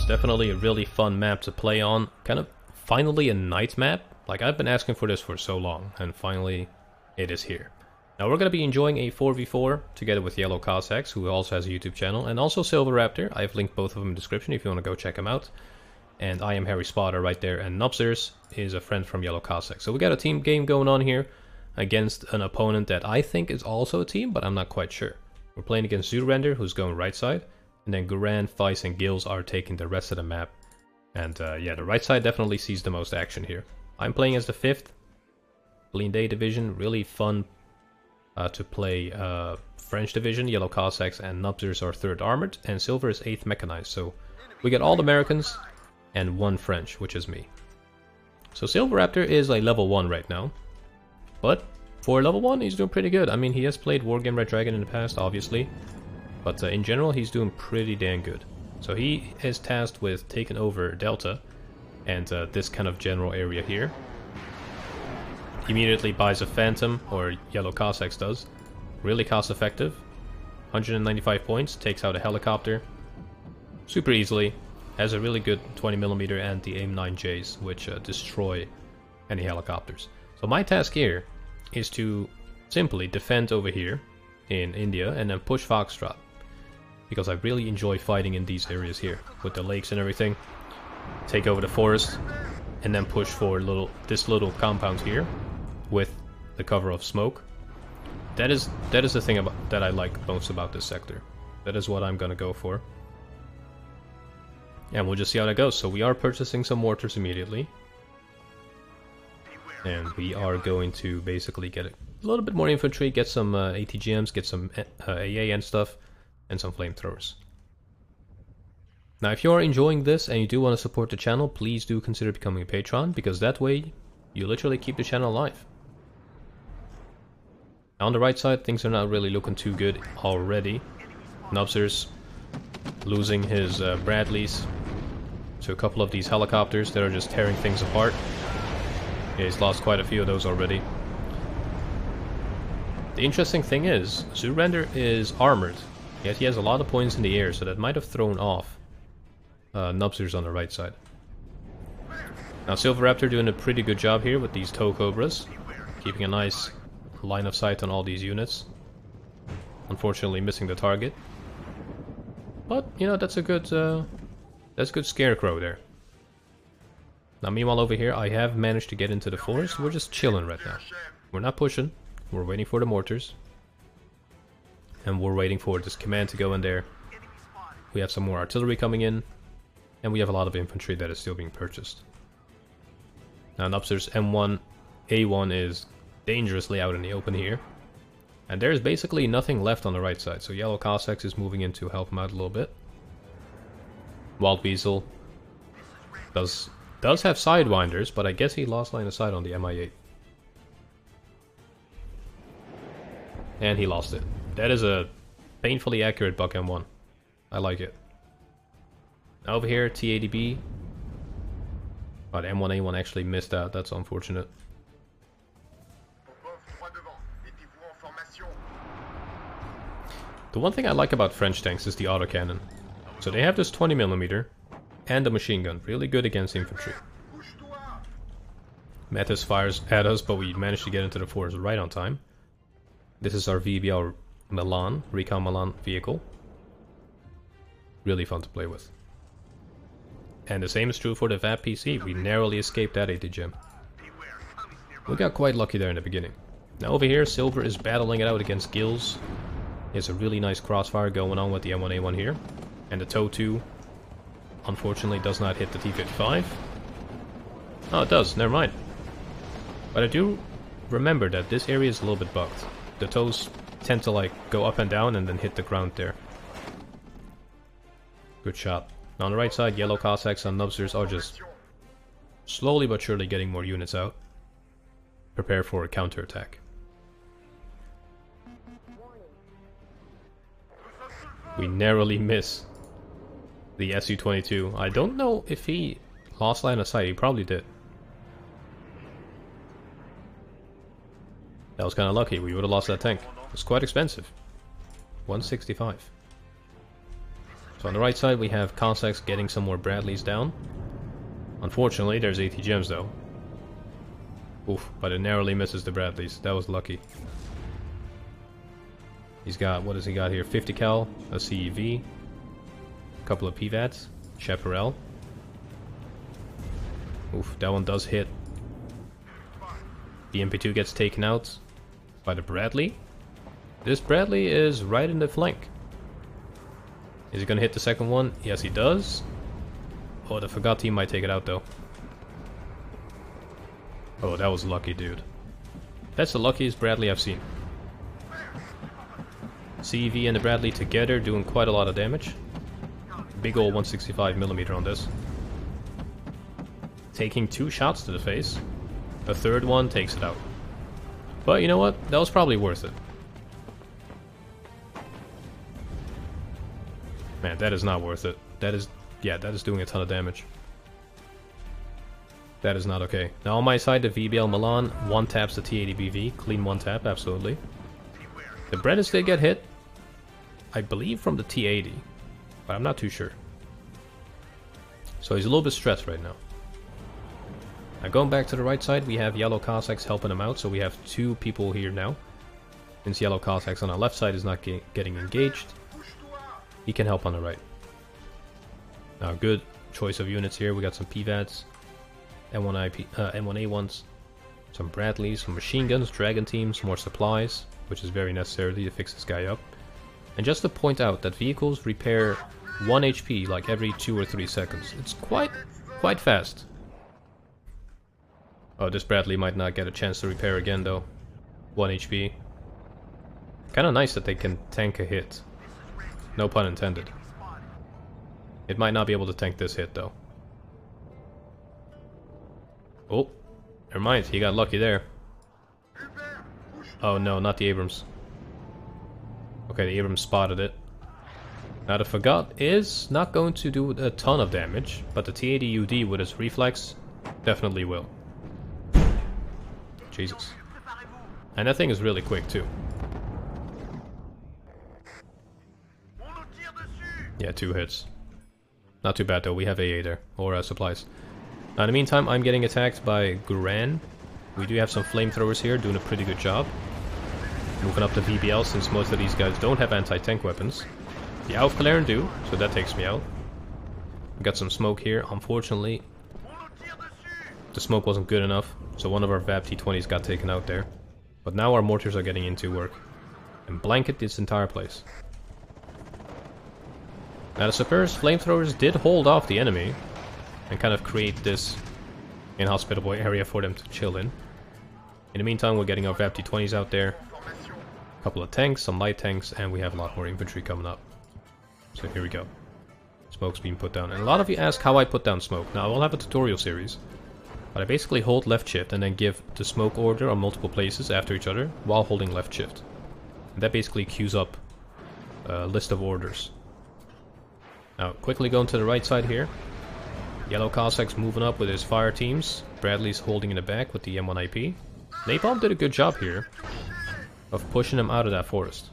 Definitely a really fun map to play on. Kind of finally a night map. Like, I've been asking for this for so long, and finally it is here. Now we're going to be enjoying a 4v4 together with Yellow Cossacks, who also has a YouTube channel, and also Silver Raptor. I've linked both of them in the description if you want to go check them out. And I am Harry Spotter right there, and Nubzers is a friend from Yellow Cossacks. So we got a team game going on here against an opponent that I think is also a team, but I'm not quite sure. We're playing against Zoorender, who's going right side, and then Guran, Feist, and Gills are taking the rest of the map. And yeah, the right side definitely sees the most action here. I'm playing as the 5th Clean Day Division, really fun to play French Division. Yellow Cossacks and Nubzers are 3rd Armored, and Silver is 8th Mechanized. So we get all the Americans and 1 French, which is me. So Silver Raptor is a level 1 right now, but for level 1 he's doing pretty good. I mean, he has played Wargame Red Dragon in the past, obviously, but in general he's doing pretty damn good. So he is tasked with taking over Delta and this kind of general area here. Immediately buys a Phantom, or Yellow Cossacks does. Really cost effective. 195 points, takes out a helicopter super easily. Has a really good 20mm and the AIM-9Js, which destroy any helicopters. So my task here is to simply defend over here in India and then push Foxtrot, because I really enjoy fighting in these areas here with the lakes and everything. Take over the forest and then push for this little compound here with the cover of smoke. That is the thing that I like most about this sector. That is what I'm gonna go for. And we'll just see how that goes. So we are purchasing some mortars immediately. And we are going to basically get a little bit more infantry, get some ATGMs, get some AA and stuff, and some flamethrowers. Now if you are enjoying this and you do want to support the channel, please do consider becoming a patron, because that way you literally keep the channel alive. Now on the right side, things are not really looking too good already. Nubzers losing his Bradleys to a couple of these helicopters that are just tearing things apart. Yeah, he's lost quite a few of those already. The interesting thing is, Zoorender is armored, yet he has a lot of points in the air, so that might have thrown off Nubzers on the right side. Now Silver Raptor doing a pretty good job here with these Toe Cobras, keeping a nice line of sight on all these units. Unfortunately missing the target. But, you know, that's good scarecrow there. Now meanwhile over here, I have managed to get into the forest. We're just chilling right now. We're not pushing. We're waiting for the mortars. And we're waiting for this command to go in there. We have some more artillery coming in. And we have a lot of infantry that is still being purchased. Now Nubzer's A1 is dangerously out in the open here. And there's basically nothing left on the right side, so Yellow Cossacks is moving in to help him out a little bit. Wild Weasel does have Sidewinders, but I guess he lost line of sight on the Mi-8. And he lost it. That is a painfully accurate Buck M1. I like it. Now over here, TADB. But M1A1 actually missed out, that's unfortunate. The one thing I like about French tanks is the autocannon. So they have this 20mm and a machine gun, really good against infantry. Metis fires at us, but we managed to get into the forest right on time. This is our VBL Milan, Recon Milan vehicle. Really fun to play with. And the same is true for the VAP PC, we narrowly escaped that ATGM. We got quite lucky there in the beginning. Now over here, Silver is battling it out against Gills. There's a really nice crossfire going on with the M1A1 here. And the TOW 2, unfortunately, does not hit the T-55. Oh, it does, never mind. But I do remember that this area is a little bit bugged. The TOWs tend to like go up and down and then hit the ground there. Good shot. Now on the right side, Yellow Cossacks and Nubzers are just slowly but surely getting more units out. Prepare for a counterattack. We narrowly miss the Su-22. I don't know if he lost line of sight. He probably did. That was kind of lucky. We would have lost that tank. It was quite expensive. 165. So on the right side we have Cossacks getting some more Bradleys down. Unfortunately, there's 80 gems though. Oof, but it narrowly misses the Bradleys. That was lucky. He's got, what does he got here? 50 cal, a CEV, a couple of PVATs, Chaparral. Oof, that one does hit. The MP2 gets taken out by the Bradley. This Bradley is right in the flank. Is he gonna hit the second one? Yes, he does. Oh, the Forgot team might take it out though. Oh, that was lucky, dude. That's the luckiest Bradley I've seen. CEV and the Bradley together doing quite a lot of damage. Big ol' 165mm on this. Taking 2 shots to the face. A third one takes it out. But you know what? That was probably worth it. Man, that is not worth it. That is, yeah, that is doing a ton of damage. That is not okay. Now on my side, the VBL Milan one-taps the T80BV. Clean one-tap, absolutely. The Brennis did get hit. I believe from the T80. But I'm not too sure. So he's a little bit stressed right now. Now going back to the right side, we have Yellow Cossacks helping him out. So we have 2 people here now. Since Yellow Cossacks on our left side is not getting engaged, he can help on the right. Now good choice of units here. We got some PVATs. N1A1s, some Bradleys, some machine guns, dragon teams, more supplies, which is very necessary to fix this guy up. And just to point out that vehicles repair 1 HP like every 2 or 3 seconds. It's quite fast. Oh, this Bradley might not get a chance to repair again though. 1 HP. Kinda nice that they can tank a hit. No pun intended. It might not be able to tank this hit though. Oh, never mind, he got lucky there. Oh no, not the Abrams. Okay, the Abrams spotted it. Now the Forgot is not going to do a ton of damage, but the T80UD with its reflex definitely will. Jesus. And that thing is really quick too. Yeah, 2 hits. Not too bad though, we have AA there, or supplies. Now in the meantime, I'm getting attacked by Guran. We do have some flamethrowers here, doing a pretty good job. Moving up to VBL, since most of these guys don't have anti-tank weapons. The Aufklaren do, so that takes me out. We got some smoke here, unfortunately. The smoke wasn't good enough, so one of our VAP T20s got taken out there. But now our mortars are getting into work. And blanket this entire place. Now the Supers flamethrowers did hold off the enemy. And kind of create this inhospitable area for them to chill in. In the meantime, we're getting our VAP T20s out there. A couple of tanks, some light tanks, and we have a lot more infantry coming up. So here we go. Smoke's being put down. And a lot of you ask how I put down smoke. Now, I will have a tutorial series. But I basically hold left shift and then give the smoke order on multiple places after each other while holding left shift. And that basically queues up a list of orders. Now, quickly going to the right side here. Yellow Cossacks moving up with his fire teams. Bradley's holding in the back with the M1 IP. Napalm did a good job here of pushing them out of that forest.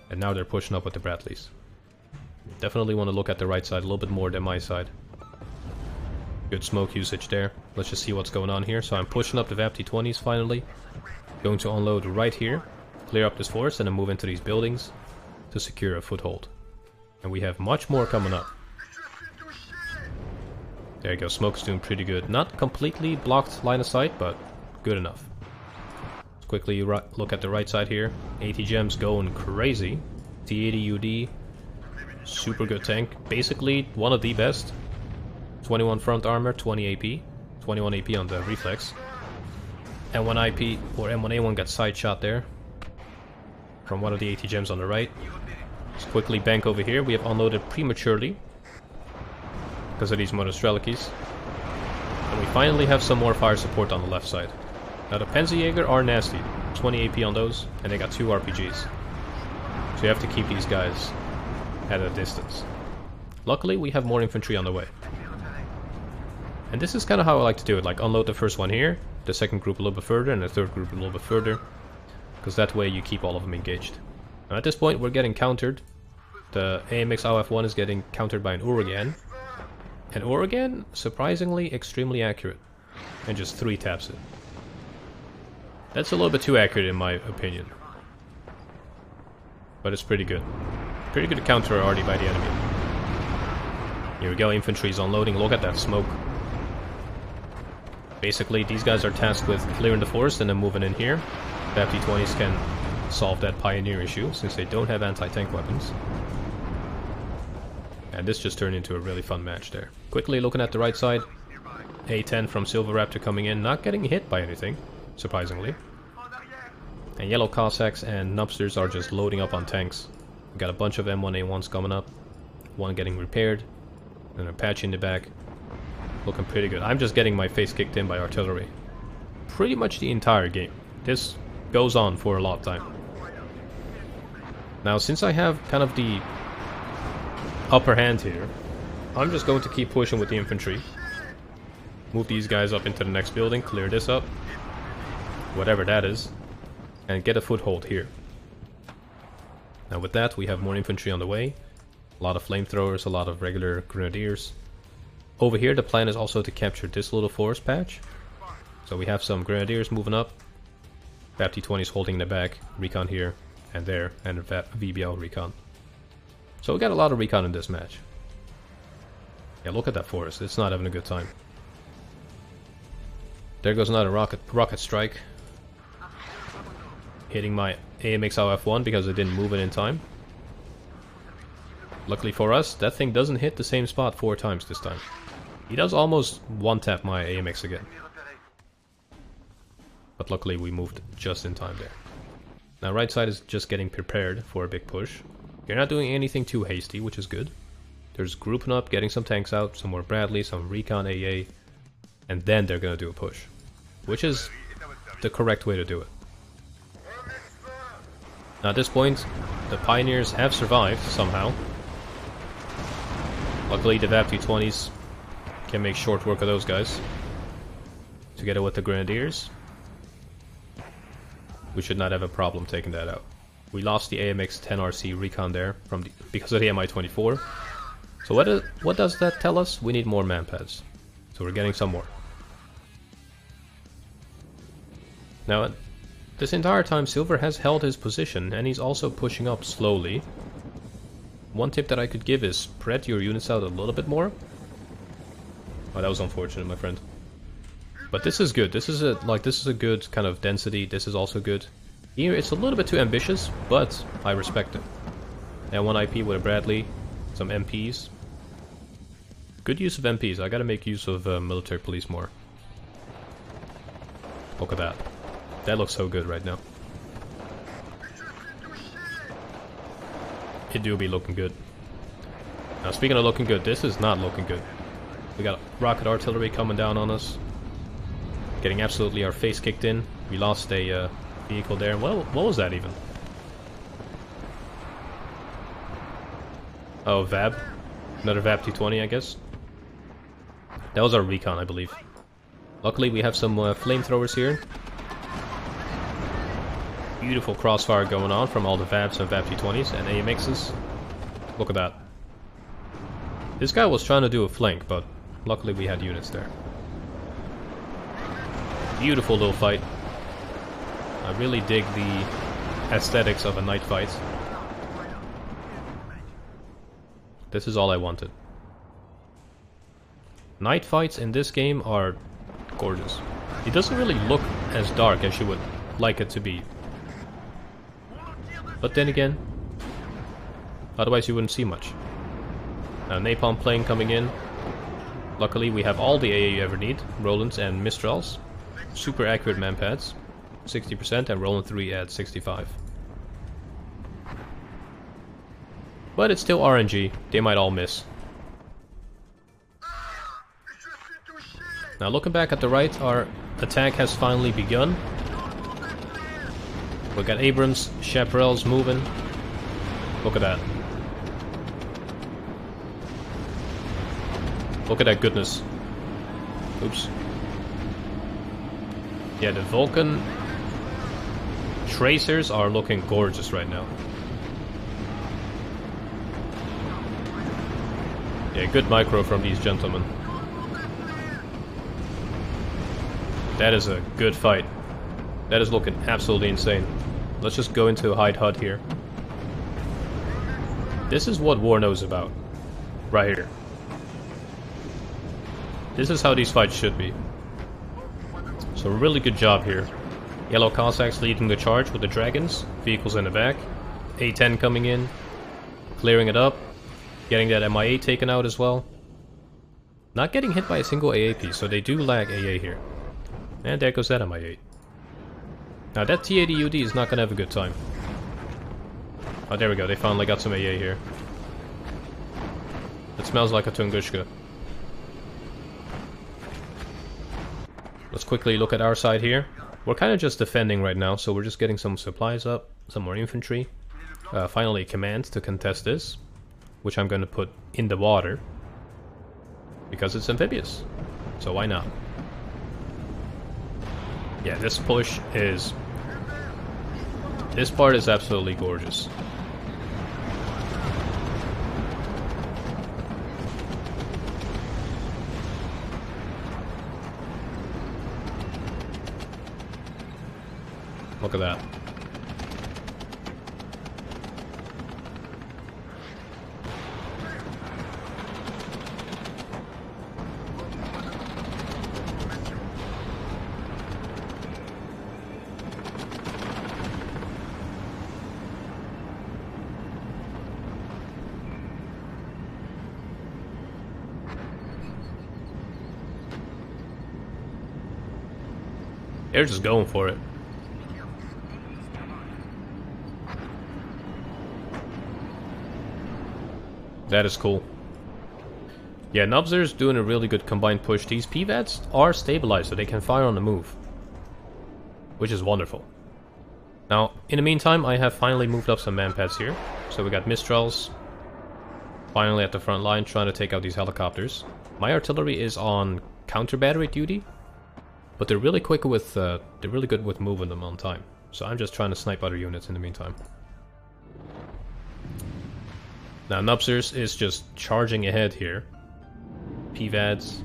And now they're pushing up with the Bradleys. Definitely want to look at the right side a little bit more than my side. Good smoke usage there. Let's just see what's going on here. So I'm pushing up the VAP T20s finally. Going to unload right here. Clear up this forest and then move into these buildings to secure a foothold. And we have much more coming up. There you go, smoke's doing pretty good. Not completely blocked line of sight, but good enough. Let's quickly look at the right side here. 80 gems going crazy. T80UD, super good tank. Basically one of the best. 21 front armor, 20 AP. 21 AP on the reflex. N1 IP or M1A1 got side shot there from one of the 80 gems on the right. Let's quickly bank over here. We have unloaded prematurely because of these Monostrelices. And we finally have some more fire support on the left side. Now the Panzerjäger are nasty. 20 AP on those, and they got 2 RPGs. So you have to keep these guys at a distance. Luckily, we have more infantry on the way. And this is kind of how I like to do it, like unload the first one here, the second group a little bit further, and the third group a little bit further. Because that way you keep all of them engaged. Now at this point we're getting countered The AMX AOF1 is getting countered by an Uragan. And Uragan, surprisingly, extremely accurate. And just 3 taps it. That's a little bit too accurate in my opinion. But it's pretty good. Pretty good counter already by the enemy. Here we go, infantry's unloading. Look at that smoke. Basically, these guys are tasked with clearing the forest and then moving in here. The FT20s can solve that Pioneer issue, since they don't have anti-tank weapons. And this just turned into a really fun match there. Quickly looking at the right side. A10 from Silver Raptor coming in, not getting hit by anything, surprisingly. And Yellow Cossacks and Nubsters are just loading up on tanks. We got a bunch of M1A1s coming up. One getting repaired. And Apache in the back. Looking pretty good. I'm just getting my face kicked in by artillery. Pretty much the entire game. This goes on for a lot of time. Now, since I have kind of the upper hand here, I'm just going to keep pushing with the infantry. Move these guys up into the next building, clear this up, whatever that is, and get a foothold here. Now with that, we have more infantry on the way. A lot of flamethrowers, a lot of regular grenadiers. Over here, the plan is also to capture this little forest patch. So we have some grenadiers moving up. FT20 is holding the back, recon here and there, and a VBL recon. So we got a lot of recon in this match. Yeah, look at that forest. It's not having a good time. There goes another rocket strike. Hitting my AMX AOF1 because I didn't move it in time. Luckily for us, that thing doesn't hit the same spot 4 times this time. He does almost one-tap my AMX again. But luckily we moved just in time there. Now right side is just getting prepared for a big push. You're not doing anything too hasty, which is good. There's grouping up, getting some tanks out, some more Bradley, some recon AA, and then they're gonna do a push. Which is the correct way to do it. Now at this point, the Pioneers have survived somehow. Luckily the VAP-T20s can make short work of those guys. Together with the Grenadiers, we should not have a problem taking that out. We lost the AMX 10RC recon there because of the Mi-24. So what does that tell us? We need more manpads. So we're getting some more. Now, this entire time Silver has held his position and he's also pushing up slowly. One tip that I could give is spread your units out a little bit more. Oh, that was unfortunate, my friend. But this is good. This is a good kind of density. This is also good. Here it's a little bit too ambitious, but I respect it. And 1 IP with a Bradley, some MPs. Good use of MPs. I gotta make use of military police more. Look at that. That looks so good right now. It do be looking good. Now speaking of looking good, this is not looking good. We got rocket artillery coming down on us. Getting absolutely our face kicked in. We lost a vehicle there. What was that even? Oh, VAB. Another VAP-T20, I guess. That was our recon, I believe. Luckily we have some flamethrowers here. Beautiful crossfire going on from all the VABs and VAP-T20s and AMXs. Look at that. This guy was trying to do a flank, but luckily we had units there. Beautiful little fight. I really dig the aesthetics of a night fight. This is all I wanted. Night fights in this game are gorgeous. It doesn't really look as dark as you would like it to be. But then again, otherwise you wouldn't see much. Now Napalm plane coming in. Luckily we have all the AA you ever need. Rolands and Mistrals. Super accurate manpads. 60% and Roland 3 at 65. But it's still RNG. They might all miss. Now looking back at the right, our attack has finally begun. We got Abrams, Chaparrals moving. Look at that. Look at that goodness. Oops. Yeah, the Vulcan tracers are looking gorgeous right now. Yeah, good micro from these gentlemen. That is a good fight. That is looking absolutely insane. Let's just go into hide HUD here. This is what WARNO is about. Right here. This is how these fights should be. So really good job here. Yellow Cossacks leading the charge with the dragons. Vehicles in the back. A10 coming in. Clearing it up. Getting that MIA taken out as well. Not getting hit by a single AA piece, so they do lag AA here. And there goes that MIA. Now that T80UD is not gonna have a good time. Oh, there we go, they finally got some AA here. It smells like a Tunguska. Let's quickly look at our side here. We're kind of just defending right now, so we're just getting some supplies up, some more infantry. Finally a command to contest this, which I'm going to put in the water. Because it's amphibious. So why not? Yeah, this push is... This part is absolutely gorgeous. Look at that. They're just going for it. That is cool. Yeah, Nubzer's doing a really good combined push. These PVADs are stabilized, so they can fire on the move. Which is wonderful. Now, in the meantime, I have finally moved up some manpads here. So we got Mistrals finally at the front line trying to take out these helicopters. My artillery is on counter battery duty, but they're really quick with they're really good with moving them on time. So I'm just trying to snipe other units in the meantime. Now Nubzers is just charging ahead here. PVADs,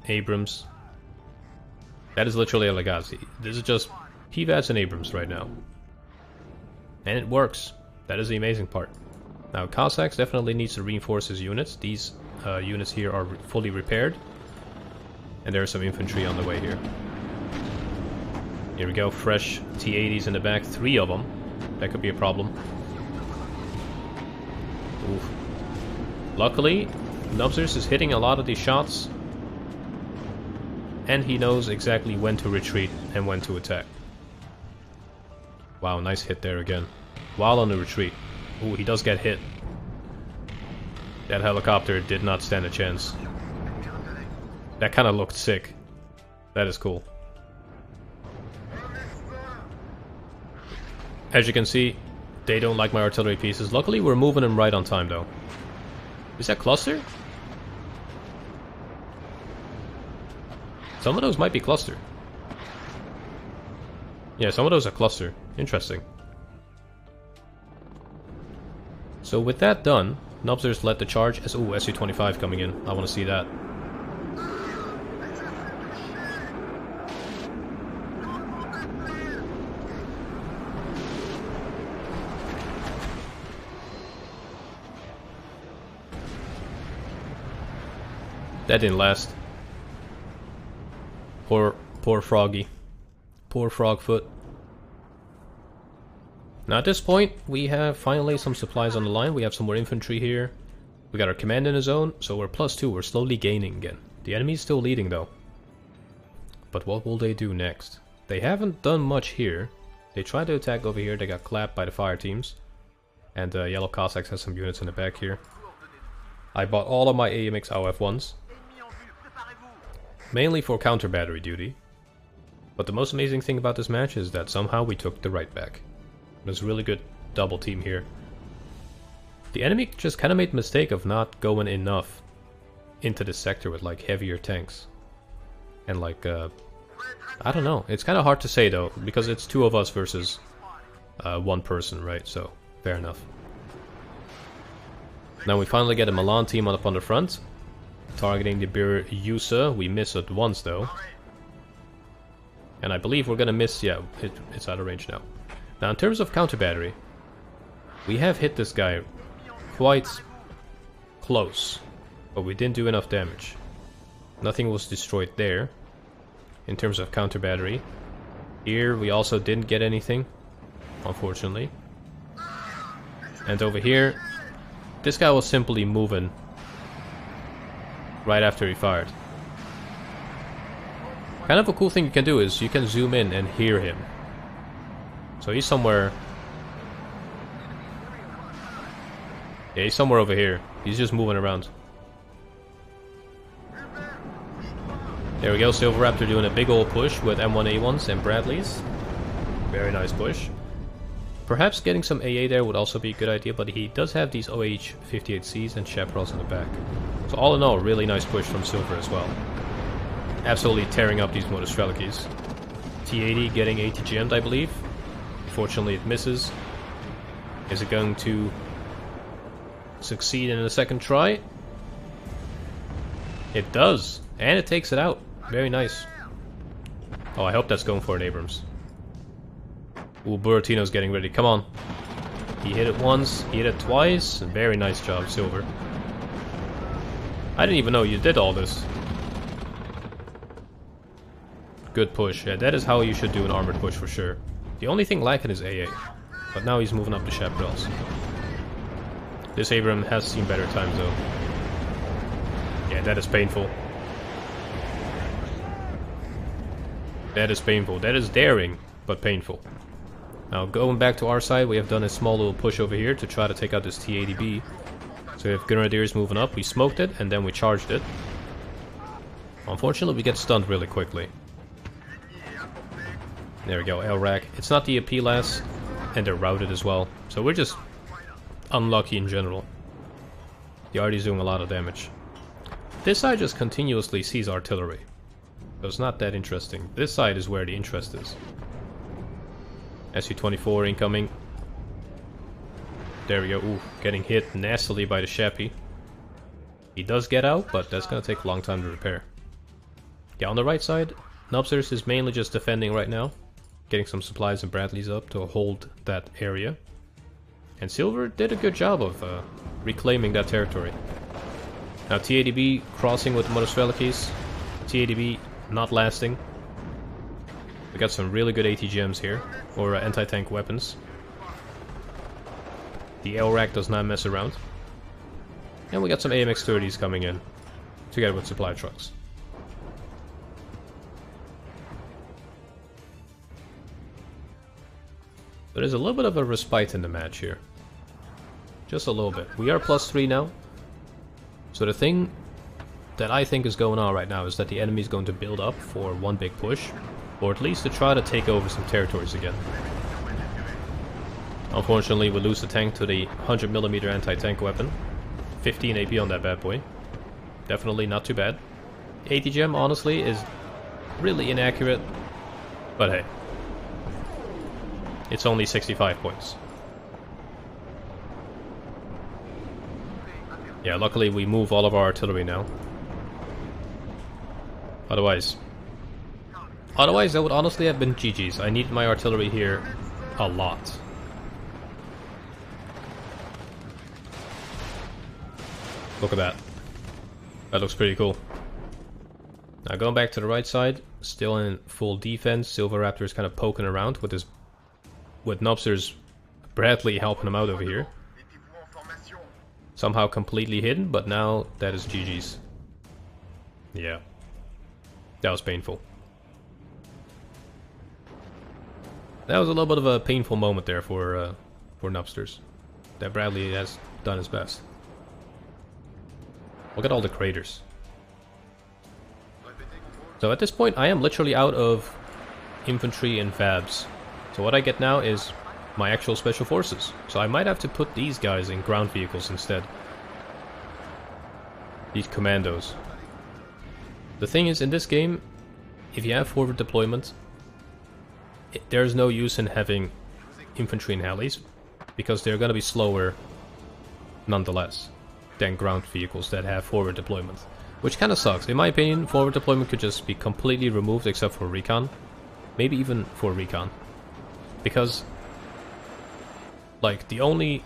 Abrams. That is literally a Legacy. This is just PVADs and Abrams right now. And it works. That is the amazing part. Now Cossacks definitely needs to reinforce his units. These units here are fully repaired. And there are some infantry on the way here. Here we go, fresh T-80s in the back, 3 of them. That could be a problem. Oof. Luckily, Nubzers is hitting a lot of these shots. And he knows exactly when to retreat and when to attack. Wow, nice hit there again. While on the retreat. Ooh, he does get hit. That helicopter did not stand a chance. That kind of looked sick. That is cool. As you can see, they don't like my artillery pieces. Luckily, we're moving them right on time, though. Is that cluster? Some of those might be cluster. Yeah, some of those are cluster. Interesting. So with that done, Nubzers led the charge as... Ooh, SU-25 coming in. I want to see that. That didn't last. Poor Froggy. Poor Frogfoot. Now at this point, we have finally some supplies on the line. We have some more infantry here. We got our command in the zone, so we're +2. We're slowly gaining again. The enemy's still leading though. But what will they do next? They haven't done much here. They tried to attack over here. They got clapped by the fire teams. And Yellow Cossacks has some units in the back here. I bought all of my AMX OF1s. Mainly for counter battery duty. But the most amazing thing about this match is that somehow we took the right back. There's a really good double team here. The enemy just kind of made the mistake of not going enough into this sector with like heavier tanks. And like, I don't know. It's kind of hard to say though, because it's 2 of us versus 1 person, right? So, fair enough. Now we finally get a Milan team up on the front. Targeting the Bir Yusa. We miss it once though. And I believe we're gonna miss, yeah, it's out of range now. Now in terms of counter battery, we have hit this guy quite close, but we didn't do enough damage. Nothing was destroyed there in terms of counter battery. Here we also didn't get anything, unfortunately. And over here, this guy was simply moving right after he fired. Kind of a cool thing you can do is you can zoom in and hear him. So he's somewhere... yeah, he's somewhere over here. He's just moving around. There we go, Silver Raptor doing a big old push with M1A1s and Bradleys. Very nice push. Perhaps getting some AA there would also be a good idea, but he does have these OH-58Cs and Chaparrals in the back. So all in all, really nice push from Silver as well. Absolutely tearing up these Motostrelakis. T80 getting ATGM'd, I believe. Fortunately it misses. Is it going to succeed in a second try? It does! And it takes it out. Very nice. Oh, I hope that's going for an Abrams. Ooh, Buratino's getting ready. Come on. He hit it once, he hit it twice. Very nice job, Silver. I didn't even know you did all this. Good push. Yeah, that is how you should do an armored push for sure. The only thing lacking is AA. But now he's moving up the Chaparrals. This Abram has seen better times though. Yeah, that is painful. That is painful. That is daring, but painful. Now going back to our side, we have done a small little push over here to try to take out this T80B. So we have Grenadiers moving up, we smoked it, and then we charged it. Unfortunately, we get stunned really quickly. There we go, L-Rack. It's not the AP-Lass, and they're routed as well. So we're just unlucky in general. The RD is doing a lot of damage. This side just continuously sees artillery. So it's not that interesting. This side is where the interest is. SU-24 incoming. There we go. Ooh, getting hit nastily by the Chappie. He does get out, but that's gonna take a long time to repair. Yeah, on the right side, Nubsters is mainly just defending right now. Getting some supplies and Bradleys up to hold that area. And Silver did a good job of reclaiming that territory. Now T80B crossing with Motostrelakis. T80B not lasting. We got some really good ATGMs here, or anti-tank weapons. The L-Rack does not mess around. And we got some AMX-30s coming in, together with supply trucks. But there's a little bit of a respite in the match here. Just a little bit. We are +3 now. So the thing that I think is going on right now is that the enemy is going to build up for one big push, or at least to try to take over some territories again. Unfortunately, we lose the tank to the 100mm anti-tank weapon. 15 AP on that bad boy. Definitely not too bad. ATGM, honestly, is really inaccurate, but hey. It's only 65 points. Yeah, luckily we move all of our artillery now. Otherwise, that would honestly have been GG's. I need my artillery here a lot. Look at that. That looks pretty cool. Now going back to the right side, still in full defense. Silver Raptor is kind of poking around with his, with Nubster's Bradley helping him out over here. Somehow completely hidden, but now that is GG's. Yeah. That was painful. That was a little bit of a painful moment there for Nubsters. That Bradley has done his best. Look at all the craters. So at this point I am literally out of infantry and fabs. So what I get now is my actual special forces. So I might have to put these guys in ground vehicles instead. These commandos. The thing is, in this game, if you have forward deployment, there's no use in having infantry and helis, because they're gonna be slower nonetheless. than ground vehicles that have forward deployment. Which kind of sucks. In my opinion, forward deployment could just be completely removed except for recon. Maybe even for recon. Because, like, the only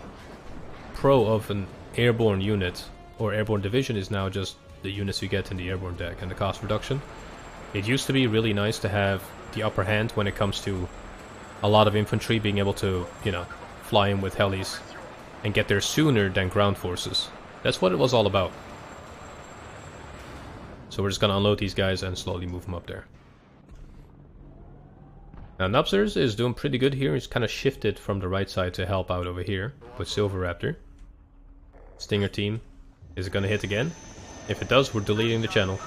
pro of an airborne unit or airborne division is now just the units you get in the airborne deck and the cost reduction. It used to be really nice to have the upper hand when it comes to a lot of infantry being able to, you know, fly in with helis and get there sooner than ground forces. That's what it was all about. So we're just gonna unload these guys and slowly move them up there. Now Nubzers is doing pretty good here. He's kind of shifted from the right side to help out over here with Silver Raptor. Stinger team. Is it gonna hit again? If it does, we're deleting the channel.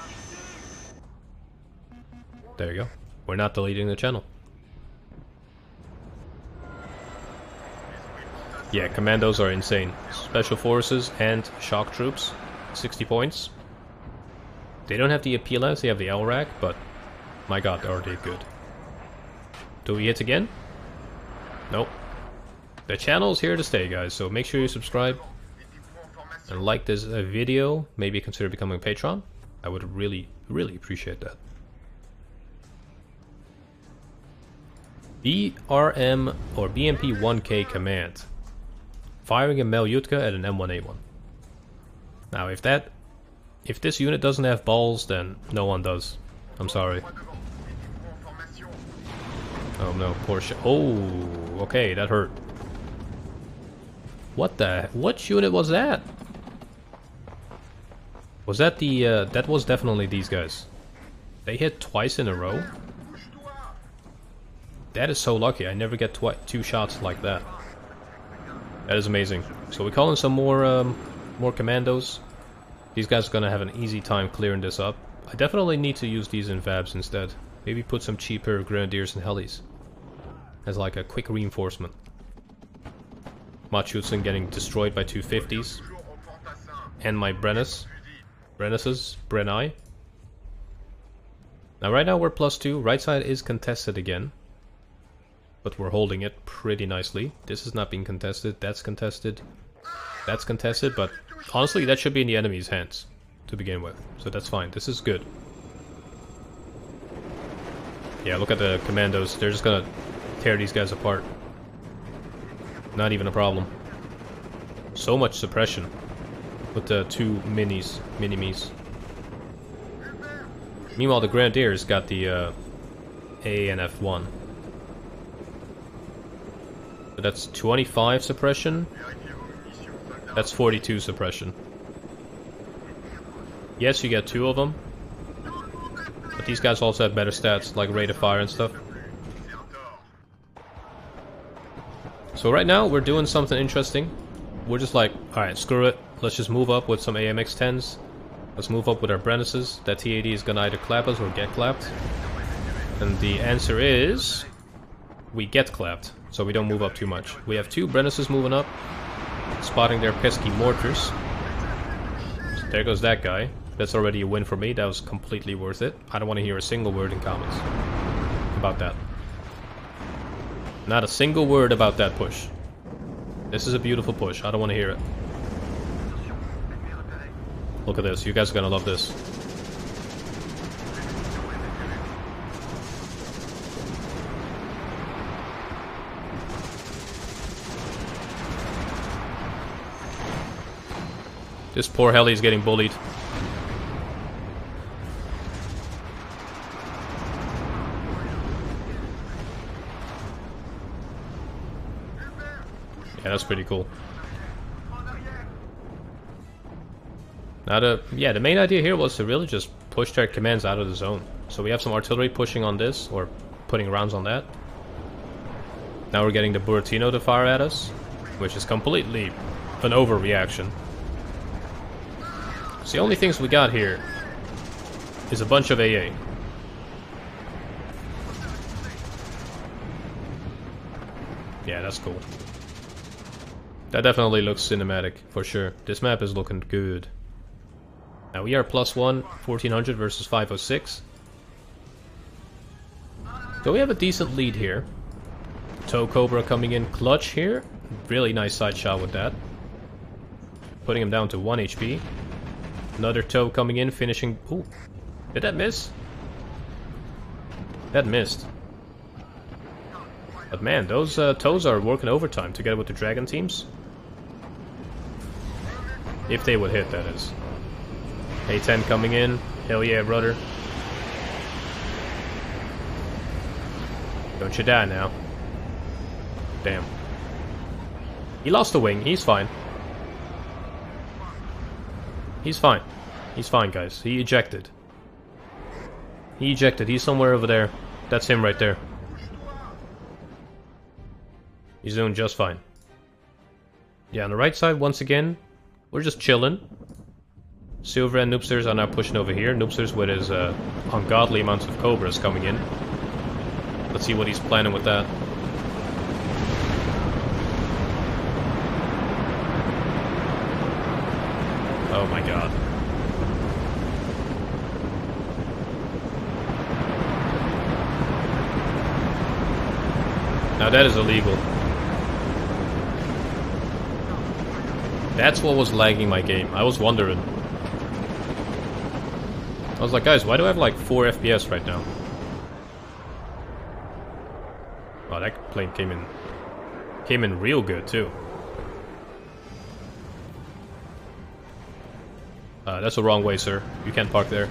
There you go. We're not deleting the channel. Yeah, commandos are insane. Special forces and shock troops. 60 points. They don't have the PLS, they have the LRAC, but my god, are they good. Do we hit again? Nope. The channel's here to stay, guys, so make sure you subscribe and like this video. Maybe consider becoming a patron. I would really, really appreciate that. BRM or BMP 1K command. Firing a Melyutka at an M1A1. Now if this unit doesn't have balls, then no one does. I'm sorry. Oh no, poor shit. Oh, okay, that hurt. What unit was that? Was that the, that was definitely these guys. They hit twice in a row? That is so lucky, I never get two shots like that. That is amazing. So we call in some more commandos. These guys are gonna have an easy time clearing this up. I definitely need to use these in Vabs instead. Maybe put some cheaper grenadiers and helis as like a quick reinforcement. Machutsen getting destroyed by 250s. And my Brennis. Brenai. Now right now we're +2. Right side is contested again. But we're holding it pretty nicely. This is not being contested. That's contested. That's contested, but honestly that should be in the enemy's hands to begin with. So that's fine. This is good. Yeah, look at the commandos. They're just gonna tear these guys apart. Not even a problem. So much suppression with the two mini-me's. Meanwhile, the Grenadiers got the A and F1. So that's 25 suppression. That's 42 suppression. Yes, you get two of them. But these guys also have better stats, like rate of fire and stuff. So right now, we're doing something interesting. We're just like, alright, screw it. Let's just move up with some AMX-10s. Let's move up with our Brennises. That TAD is gonna either clap us or get clapped. And the answer is... we get clapped, so we don't move up too much. We have two Brennises moving up, spotting their pesky mortars. So there goes that guy. That's already a win for me. That was completely worth it. I don't want to hear a single word in comments about that. Not a single word about that push. This is a beautiful push. I don't want to hear it. Look at this. You guys are gonna love this. This poor heli is getting bullied. Yeah, that's pretty cool. Now the main idea here was to really just push their commands out of the zone. So we have some artillery pushing on this, or putting rounds on that. Now we're getting the Buratino to fire at us, which is completely an overreaction. So the only things we got here is a bunch of AA. Yeah, that's cool. That definitely looks cinematic, for sure. This map is looking good. Now we are +1, 1400 versus 506. So we have a decent lead here. Toe Cobra coming in clutch here. Really nice side shot with that. putting him down to 1 HP. Another toe coming in, finishing... Ooh, did that miss? That missed. But man, those toes are working overtime together with the dragon teams. If they would hit, that is. A10 coming in. Hell yeah, brother. Don't you die now. Damn. He lost the wing. He's fine. He's fine. He's fine, guys. He ejected. He ejected. He's somewhere over there. That's him right there. He's doing just fine. Yeah, on the right side, once again, we're just chilling. Silver and Noobsters are now pushing over here. Noobsters with his ungodly amounts of Cobras coming in. Let's see what he's planning with that. Oh my god. Now that is illegal. That's what was lagging my game. I was wondering. I was like, guys, why do I have like 4 FPS right now? Wow, that plane came in real good too. That's the wrong way, sir. You can't park there.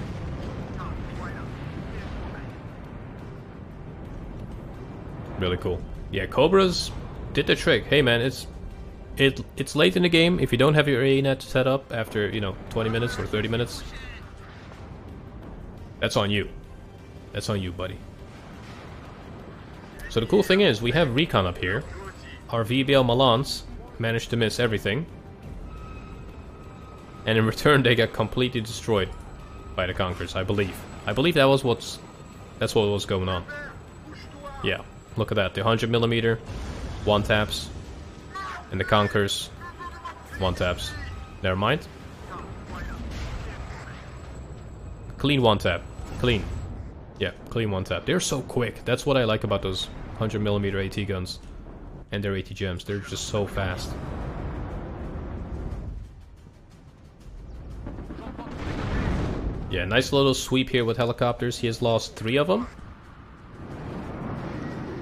Really cool. Yeah, Cobras did the trick. Hey man, it's late in the game. If you don't have your ANet set up after, you know, 20 minutes or 30 minutes, that's on you. That's on you, buddy. So the cool thing is, we have Recon up here. Our VBL Malans managed to miss everything. And in return, they got completely destroyed by the Conquerors, I believe. I believe that's what was going on. Yeah, look at that. The 100mm, 1-taps. And the Conquerors, 1-taps. Never mind. Clean 1-tap. Clean. Yeah, clean 1-tap. They're so quick. That's what I like about those 100mm AT guns. And their AT gems. They're just so fast. Yeah, nice little sweep here with helicopters. He has lost 3 of them.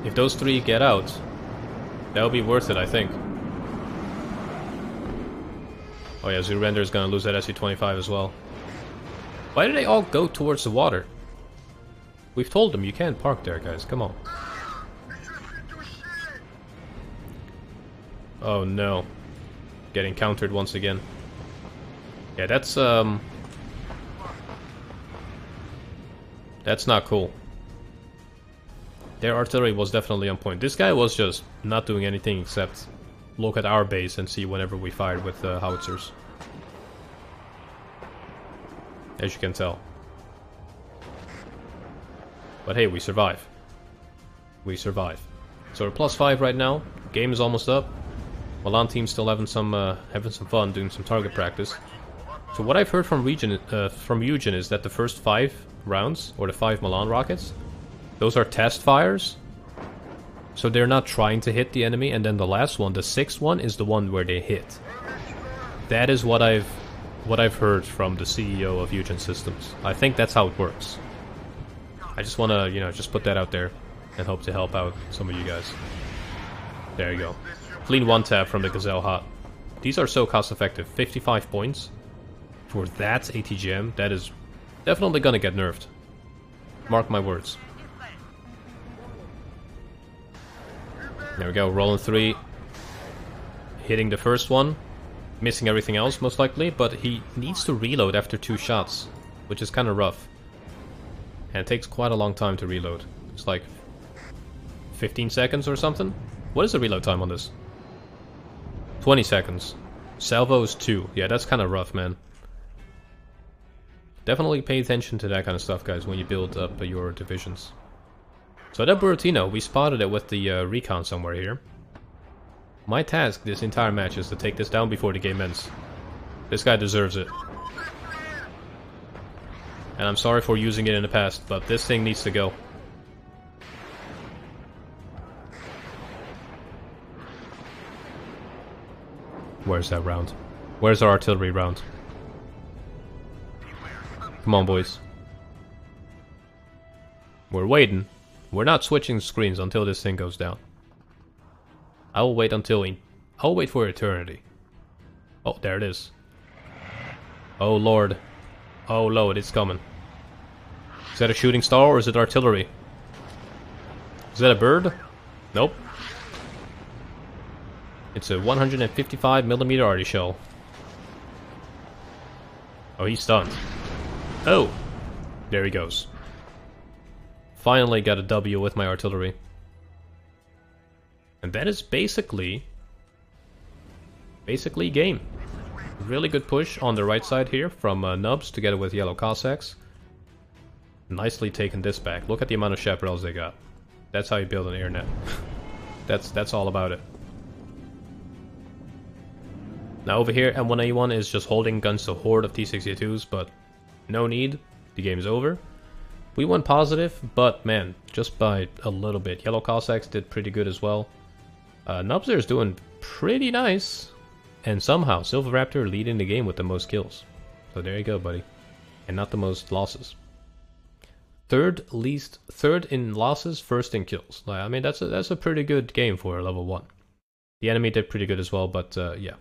If those 3 get out, that'll be worth it, I think. Oh yeah, Zoorender is gonna lose that SU-25 as well. Why do they all go towards the water? We've told them you can't park there, guys. Come on. Oh no. Getting countered once again. Yeah, that's not cool. Their artillery was definitely on point. This guy was just not doing anything except look at our base and see whenever we fired with howitzers. As you can tell. But hey, we survive. We survive. So we're +5 right now. Game is almost up. Milan team's still having some fun doing some target practice. So what I've heard from Eugen is that the first 5 rounds, or the 5 Milan rockets, those are test fires. So they're not trying to hit the enemy, and then the last one, the 6th one, is the one where they hit. That is what I've heard from the CEO of Eugen Systems. I think that's how it works. I just want to, you know, just put that out there and hope to help out some of you guys. There you go. Clean 1-tap from the Gazelle Hot. These are so cost effective. 55 points for that ATGM. That is definitely gonna get nerfed. Mark my words. There we go, rolling 3. Hitting the first one. Missing everything else, most likely. But he needs to reload after 2 shots, which is kind of rough. And it takes quite a long time to reload. It's like 15 seconds or something. What is the reload time on this? 20 seconds. Salvo is 2. Yeah, that's kind of rough, man. Definitely pay attention to that kind of stuff, guys, when you build up your divisions. So that Buratino, we spotted it with the recon somewhere here. My task this entire match is to take this down before the game ends. This guy deserves it. And I'm sorry for using it in the past, but this thing needs to go. Where's that round? Where's our artillery round? Come on, boys. We're waiting. We're not switching screens until this thing goes down. I'll wait for eternity. Oh, there it is. Oh lord. Oh lord, it's coming. Is that a shooting star or is it artillery? Is that a bird? Nope. It's a 155mm arty shell. Oh, he's stunned. Oh! There he goes. Finally got a W with my artillery. And that is basically game. Really good push on the right side here from Nubs together with Yellow Cossacks. Nicely taken this back. Look at the amount of chaparrals they got. That's how you build an air net. That's all about it. Now over here, N1A1 is just holding against a horde of T62s, but no need. The game's over. We went positive, but man, just by a little bit. Yellow Cossacks did pretty good as well. Nubs there is doing pretty nice. And somehow, Silver Raptor leading the game with the most kills. So there you go, buddy. And not the most losses. Third in losses, first in kills. I mean, that's a pretty good game for level 1. The enemy did pretty good as well, but yeah.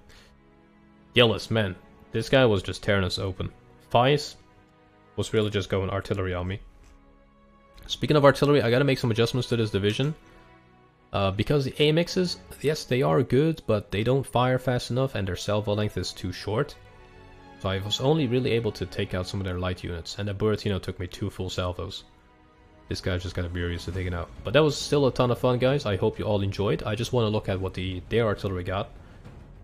Yellis, man, this guy was just tearing us open. Vice was really just going artillery on me. Speaking of artillery, I gotta make some adjustments to this division. Because the AMXs, yes, they are good, but they don't fire fast enough and their salvo length is too short. So I was only really able to take out some of their light units, and the Buratino took me 2 full salvos. This guy just got furious to take it out. But that was still a ton of fun, guys. I hope you all enjoyed. I just want to look at what their artillery got.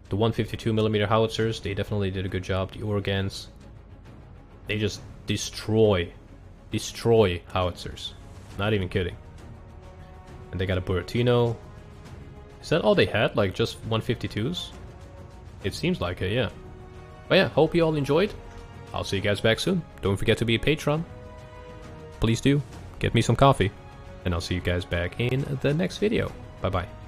The 152mm howitzers, they definitely did a good job. The Organs, they just destroy howitzers. Not even kidding. And they got a Buratino. Is that all they had? Like just 152s? It seems like it, yeah. But yeah, hope you all enjoyed. I'll see you guys back soon. Don't forget to be a patron. Please do. Get me some coffee. And I'll see you guys back in the next video. Bye bye.